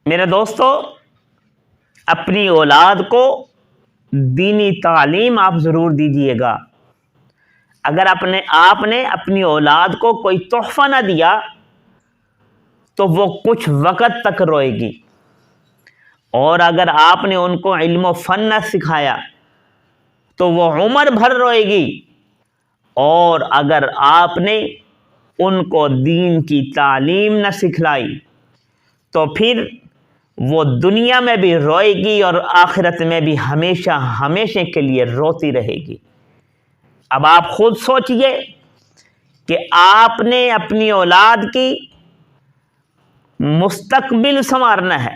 میرے دوستو، اپنی اولاد کو دینی تعلیم آپ ضرور دیجیے گا۔ اگر آپ نے اپنی اولاد کو کوئی تحفہ نہ دیا تو وہ کچھ وقت تک روئے گی، اور اگر آپ نے ان کو علم و فن نہ سکھایا تو وہ عمر بھر روئے گی، اور اگر آپ نے ان کو دین کی تعلیم نہ سکھلائی تو پھر وہ دنیا میں بھی روئے گی اور آخرت میں بھی ہمیشہ ہمیشہ کے لیے روتی رہے گی۔ اب آپ خود سوچئے کہ آپ نے اپنی اولاد کی مستقبل سنوارنا ہے،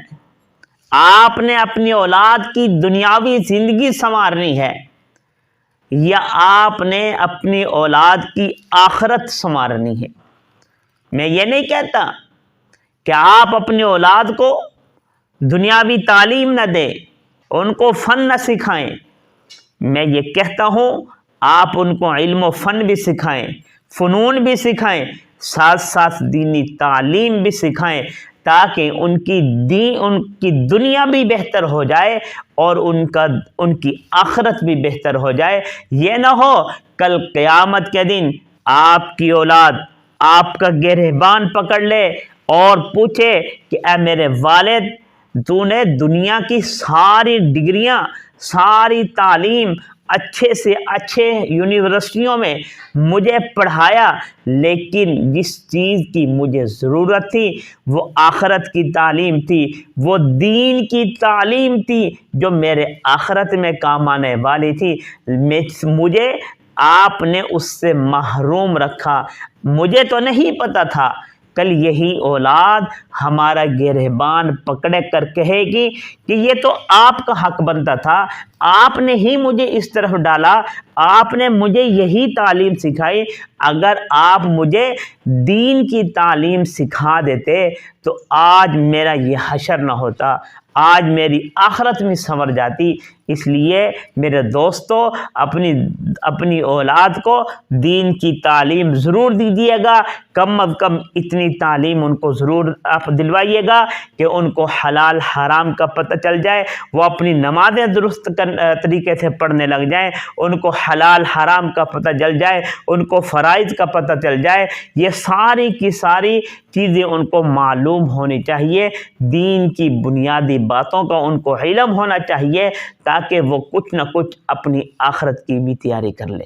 آپ نے اپنی اولاد کی دنیاوی زندگی سنوارنی ہے، یا آپ نے اپنی اولاد کی آخرت سنوارنی ہے۔ میں یہ نہیں کہتا کہ آپ اپنی اولاد کو دنیاوی تعلیم نہ دیں، ان کو فن نہ سکھائیں۔ میں یہ کہتا ہوں آپ ان کو علم و فن بھی سکھائیں، فنون بھی سکھائیں، ساتھ ساتھ دینی تعلیم بھی سکھائیں، تاکہ ان کی دنیا بھی بہتر ہو جائے اور ان کی آخرت بھی بہتر ہو جائے۔ یہ نہ ہو کل قیامت کے دن آپ کی اولاد آپ کا گریبان پکڑ لے اور پوچھے کہ اے میرے والد، تو نے دنیا کی ساری ڈگریاں، ساری تعلیم اچھے سے اچھے یونیورسٹیوں میں مجھے پڑھایا، لیکن جس چیز کی مجھے ضرورت تھی وہ آخرت کی تعلیم تھی، وہ دین کی تعلیم تھی جو میرے آخرت میں کام آنے والی تھی، مجھے آپ نے اس سے محروم رکھا۔ مجھے تو نہیں پتا تھا کل یہی اولاد ہمارا گریبان پکڑے کر کہے گی کہ یہ تو آپ کا حق بنتا تھا، آپ نے ہی مجھے اس طرف ڈالا، آپ نے مجھے یہی تعلیم سکھائی۔ اگر آپ مجھے دین کی تعلیم سکھا دیتے تو آج میرا یہ حشر نہ ہوتا، آج میری آخرت میں سنور جاتی۔ اس لیے میرے دوستو، اپنی اولاد کو دین کی تعلیم ضرور دیجیے گا، کم از کم اتنی تعلیم ان کو ضرور آپ دلوائیے گا کہ ان کو حلال حرام کا پتہ چل جائے، وہ اپنی نمازیں درست طریقے سے پڑھنے لگ جائیں، ان کو حلال حرام کا پتہ چل جائے، ان کو فرائض کا پتہ چل جائے۔ یہ ساری کی ساری چیزیں ان کو معلوم ہونی چاہیے، دین کی بنیادی باتوں کا ان کو علم ہونا چاہیے، تاکہ وہ کچھ نہ کچھ اپنی آخرت کی بھی تیاری کر لے۔